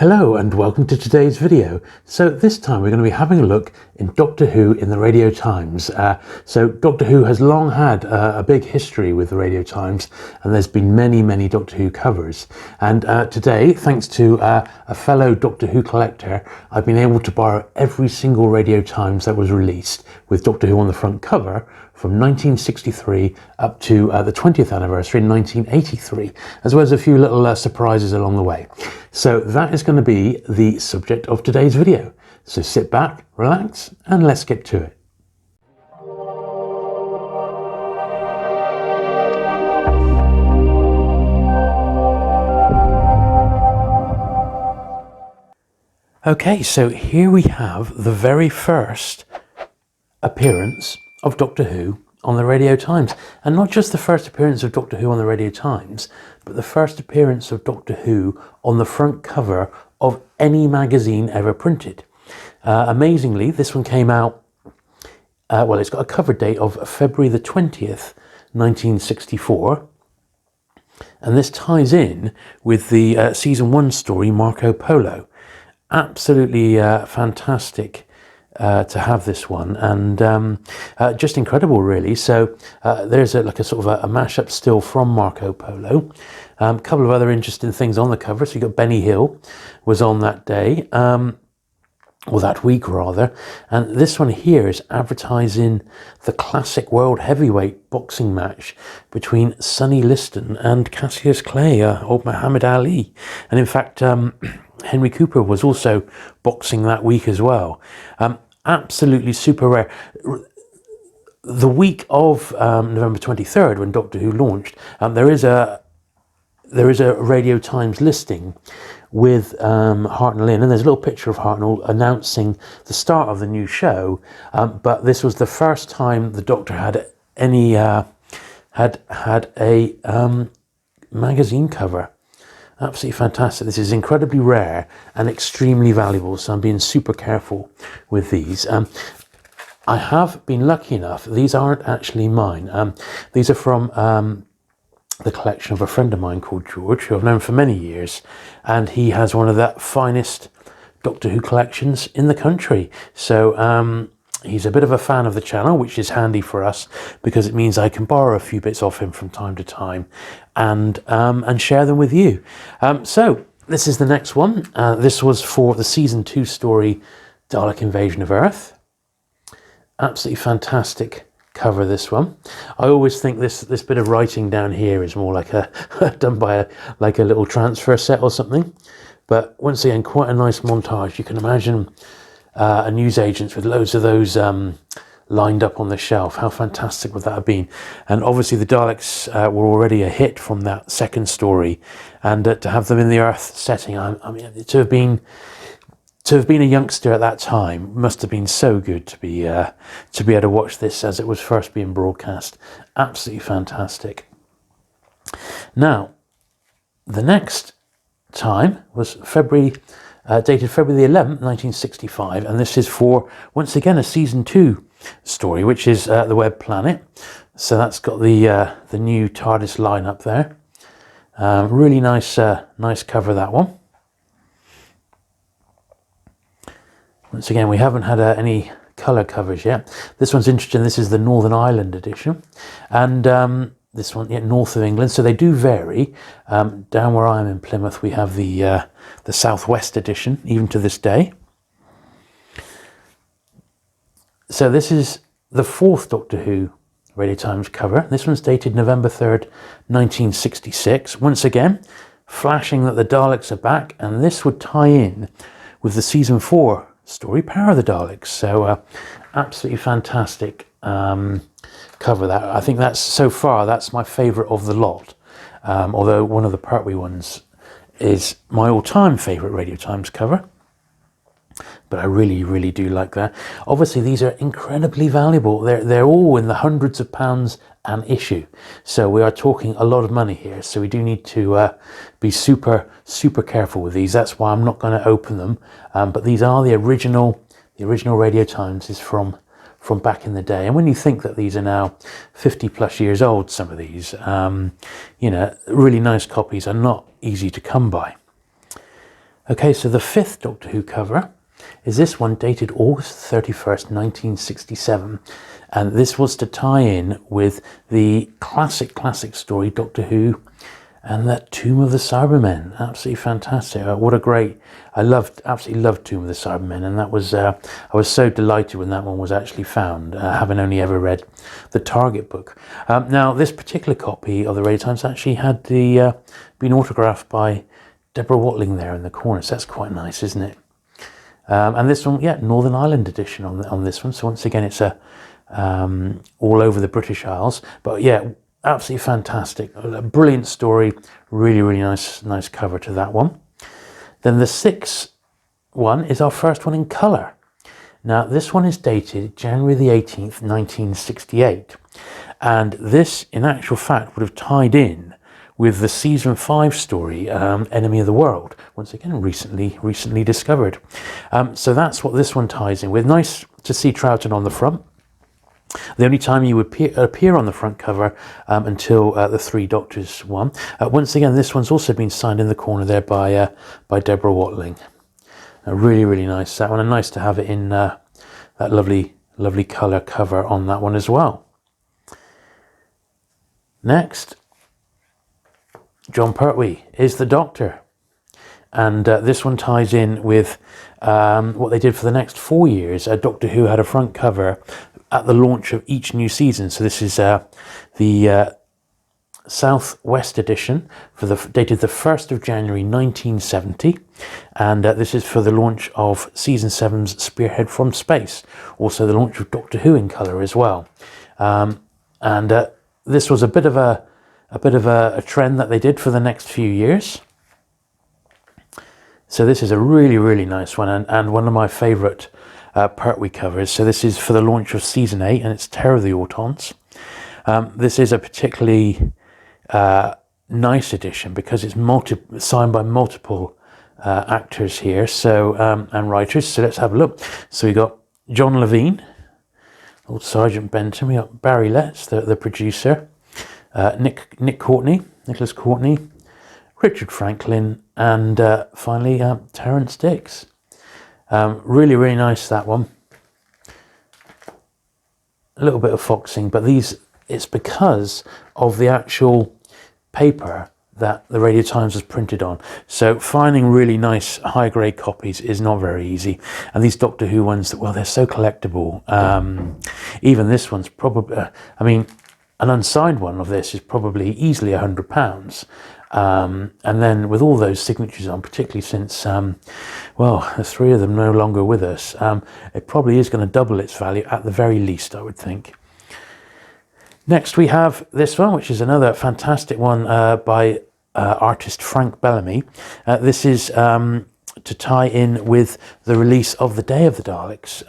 Hello and welcome to today's video. So this time we're going to be having a look in Doctor Who in the Radio Times. So Doctor Who has long had a big history with the Radio Times, and there's been many Doctor Who covers. And today, thanks to a fellow Doctor Who collector, I've been able to borrow every single Radio Times that was released with Doctor Who on the front cover from 1963 up to the 20th anniversary in 1983, as well as a few little surprises along the way. So that is going to be the subject of today's video. So sit back, relax, and let's get to it. Okay, so here we have the very first appearance of Doctor Who on the Radio Times. And not just the first appearance of Doctor Who on the Radio Times, but the first appearance of Doctor Who on the front cover of any magazine ever printed. Amazingly, this one came out, well, it's got a cover date of February the 20th, 1964. And this ties in with the season 1 story, Marco Polo. Absolutely fantastic to have this one, and just incredible, really. So there's like a sort of a mashup still from Marco Polo. A couple of other interesting things on the cover. So you got Benny Hill was on that day, or that week rather, and this one here is advertising the classic world heavyweight boxing match between Sonny Liston and Cassius Clay, old Muhammad Ali. And in fact, Henry Cooper was also boxing that week as well. Absolutely super rare. The week of November 23rd, when Doctor Who launched, there is a Radio Times listing with Hartnell in, and there's a little picture of Hartnell announcing the start of the new show. But this was the first time the Doctor had any had a magazine cover. Absolutely fantastic. This is incredibly rare and extremely valuable, so I'm being super careful with these. I have been lucky enough, these aren't actually mine. These are from the collection of a friend of mine called George, who I've known for many years, and he has one of the finest Doctor Who collections in the country. So he's a bit of a fan of the channel, which is handy for us because it means I can borrow a few bits off him from time to time and share them with you. So this is the next one. This was for the season 2 story, Dalek Invasion of Earth. Absolutely fantastic cover, this one. I always think this bit of writing down here is more like a done by a little transfer set or something. But once again, quite a nice montage. You can imagine a newsagents with loads of those lined up on the shelf. How fantastic would that have been? And obviously the Daleks were already a hit from that second story, and to have them in the Earth setting, I mean, to have been a youngster at that time must have been so good to be able to watch this as it was first being broadcast. Absolutely fantastic. Now, the next time was dated February the 11th, 1965, and this is for, once again, a season 2 story, which is The Web Planet. So that's got the new TARDIS lineup there. Really nice cover, that one. Once again, we haven't had any colour covers yet. This one's interesting. This is the Northern Ireland edition, and this one, north of England. So they do vary. Down where I am in Plymouth, we have the Southwest edition, even to this day. So this is the 4th Doctor Who Radio Times cover. This one's dated November 3rd, 1966. Once again, flashing that the Daleks are back, and this would tie in with the season 4 story, Power of the Daleks. So absolutely fantastic cover that. I think that's my favourite of the lot. Although one of the Pertwee ones is my all-time favourite Radio Times cover. But I really do like that. Obviously, these are incredibly valuable. They're all in the hundreds of pounds an issue. So we are talking a lot of money here. So we do need to be super careful with these. That's why I'm not going to open them. But these are the original Radio Times is from back in the day. And when you think that these are now 50 plus years old, some of these, really nice copies are not easy to come by. Okay, so the 5th Doctor Who cover is this one, dated August 31st, 1967. And this was to tie in with the classic story, Doctor Who and that Tomb of the Cybermen. Absolutely fantastic. What a great, absolutely loved Tomb of the Cybermen. And that was, I was so delighted when that one was actually found, having only ever read the Target book. Now, this particular copy of the Radio Times actually had been autographed by Deborah Watling there in the corner. So that's quite nice, isn't it? And this one, yeah, Northern Ireland edition on this one. So once again, it's all over the British Isles. But yeah, absolutely fantastic. A brilliant story. Really nice cover to that one. Then the 6th one is our first one in colour. Now, this one is dated January the 18th, 1968. And this, in actual fact, would have tied in with the season 5 story, Enemy of the World, once again recently discovered. So that's what this one ties in with. Nice to see Troughton on the front. The only time you would appear on the front cover until the 3 Doctors one. Once again, this one's also been signed in the corner there by Deborah Watling. Really nice, that one, and nice to have it in that lovely colour cover on that one as well. Next, John Pertwee is the Doctor, and this one ties in with what they did for the next 4 years. Doctor Who had a front cover at the launch of each new season. So this is the Southwest edition dated the 1st of January 1970, and this is for the launch of season 7's Spearhead from Space, also the launch of Doctor Who in colour as well. And this was a bit of a trend that they did for the next few years. So this is a really nice one, and one of my favourite Pertwee covers. So this is for the launch of season 8, and it's Terror of the Autons. This is a particularly nice edition because it's signed by multiple actors here, so and writers. So let's have a look. So we got John Levine, old Sergeant Benton. We got Barry Letts, the producer. Nicholas Courtney, Richard Franklin, and finally Terrance Dicks. Really nice, that one. A little bit of foxing, but it's because of the actual paper that the Radio Times was printed on. So finding really nice high-grade copies is not very easy. And these Doctor Who ones, well, they're so collectible. Even this one's probably, an unsigned one of this is probably easily £100. And then with all those signatures on, particularly since, the 3 of them no longer with us, it probably is going to double its value at the very least, I would think. Next we have this one, which is another fantastic one by artist Frank Bellamy. This is to tie in with the release of The Day of the Daleks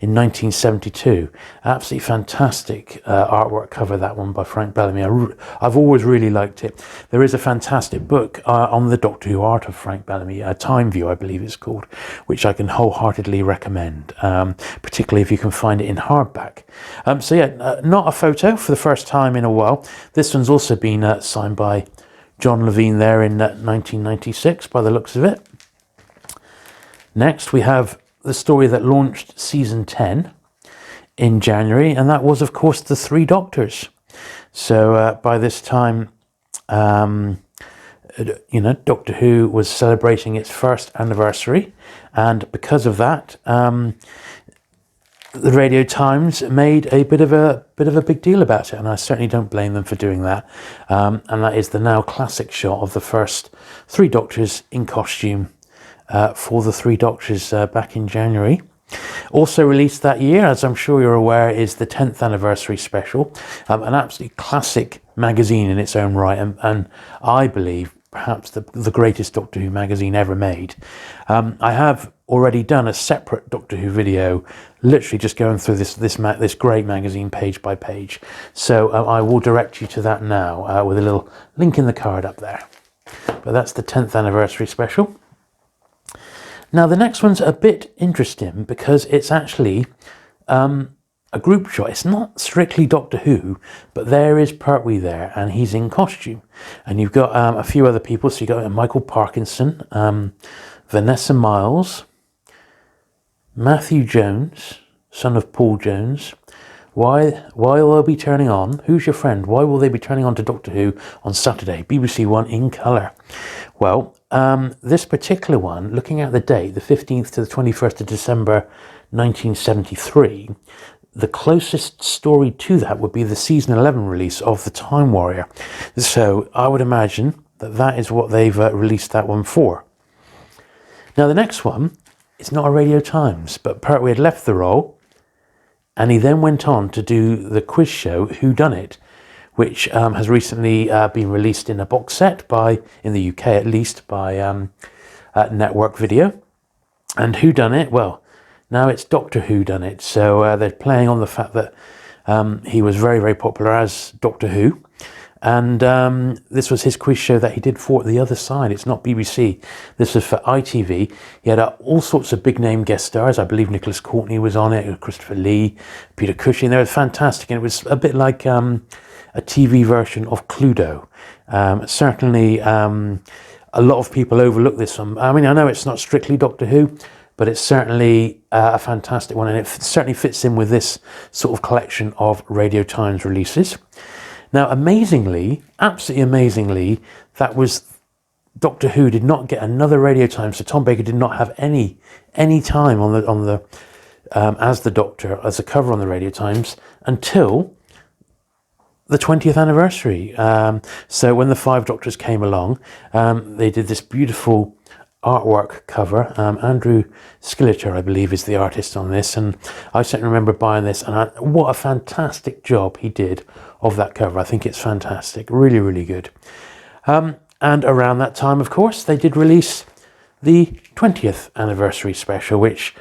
in 1972. Absolutely fantastic artwork cover, that one by Frank Bellamy. I've always really liked it. There is a fantastic book on the Doctor Who art of Frank Bellamy, Time View I believe it's called, which I can wholeheartedly recommend, particularly if you can find it in hardback. Not a photo for the first time in a while. This one's also been signed by John Levine there in 1996 by the looks of it. Next, we have the story that launched season 10 in January, and that was, of course, The Three Doctors. So by this time, Doctor Who was celebrating its first anniversary, and because of that, the Radio Times made a bit of a big deal about it, and I certainly don't blame them for doing that. And that is the now classic shot of the first 3 Doctors in costume for the 3 Doctors back in January. Also released that year, as I'm sure you're aware, is the 10th anniversary special, an absolutely classic magazine in its own right, and I believe perhaps the greatest Doctor Who magazine ever made. I have already done a separate Doctor Who video, literally just going through this great magazine page by page. So I will direct you to that now with a little link in the card up there. But that's the 10th anniversary special. Now the next one's a bit interesting because it's actually a group shot. It's not strictly Doctor Who, but there is Pertwee there, and he's in costume. And you've got a few other people. So you've got Michael Parkinson, Vanessa Miles, Matthew Jones, son of Paul Jones. Why will they be turning on? Who's your friend? Why will they be turning on to Doctor Who on Saturday? BBC One in colour. Well, this particular one, looking at the date, the 15th to the 21st of December 1973, the closest story to that would be the season 11 release of The Time Warrior. So I would imagine that is what they've released that one for. Now the next one, it's not a Radio Times, but Pertwee had left the role, and he then went on to do the quiz show Whodunit, which has recently been released in a box set in the UK at least, by Network Video. And Whodunit, well, now it's Doctor Who done it. So they're playing on the fact that he was very, very popular as Doctor Who. And this was his quiz show that he did for the other side. It's not BBC. This was for ITV. He had all sorts of big name guest stars. I believe Nicholas Courtney was on it, Christopher Lee, Peter Cushing. They were fantastic. And it was a bit like a TV version of Cluedo. Certainly, a lot of people overlook this one. I mean, I know it's not strictly Doctor Who, but it's certainly a fantastic one. And it certainly fits in with this sort of collection of Radio Times releases. Now, amazingly, absolutely amazingly, that was Doctor Who did not get another Radio Times. So Tom Baker did not have any time on the as the Doctor, as a cover on the Radio Times until the 20th anniversary. So when the Five Doctors came along, they did this beautiful artwork cover. Andrew Skilleter, I believe, is the artist on this, and I certainly remember buying this, and what a fantastic job he did of that cover. I think it's fantastic, really, really good. And around that time, of course, they did release the 20th anniversary special, which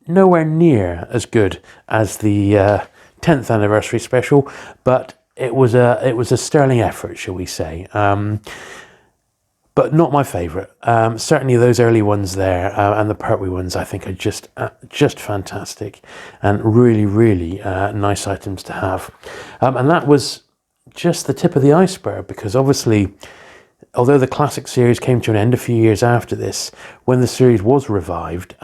nowhere near as good as the 10th anniversary special, but it was a sterling effort, shall we say. But not my favourite. Certainly those early ones there and the Pertwee ones, I think, are just fantastic and really, really nice items to have. And that was just the tip of the iceberg, because obviously, although the classic series came to an end a few years after this, when the series was revived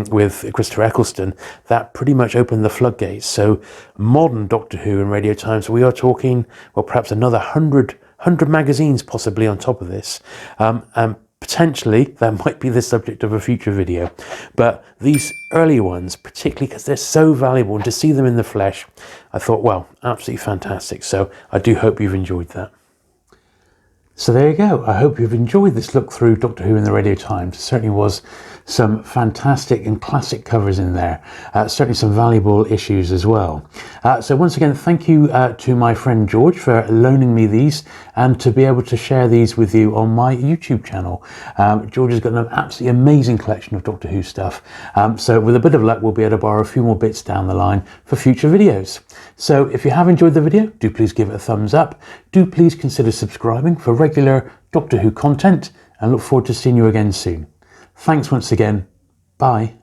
with Christopher Eccleston, that pretty much opened the floodgates. So modern Doctor Who and Radio Times, we are talking, well, perhaps another 100 magazines possibly on top of this, and potentially that might be the subject of a future video. But these early ones, particularly because they're so valuable, and to see them in the flesh, I thought, well, absolutely fantastic. So I do hope you've enjoyed that. So there you go. I hope you've enjoyed this look through Doctor Who in the Radio Times. It certainly was some fantastic and classic covers in there. Certainly some valuable issues as well. So once again, thank you to my friend George for loaning me these and to be able to share these with you on my YouTube channel. George has got an absolutely amazing collection of Doctor Who stuff. So with a bit of luck, we'll be able to borrow a few more bits down the line for future videos. So if you have enjoyed the video, do please give it a thumbs up. Do please consider subscribing for regular Doctor Who content, and look forward to seeing you again soon. Thanks once again. Bye.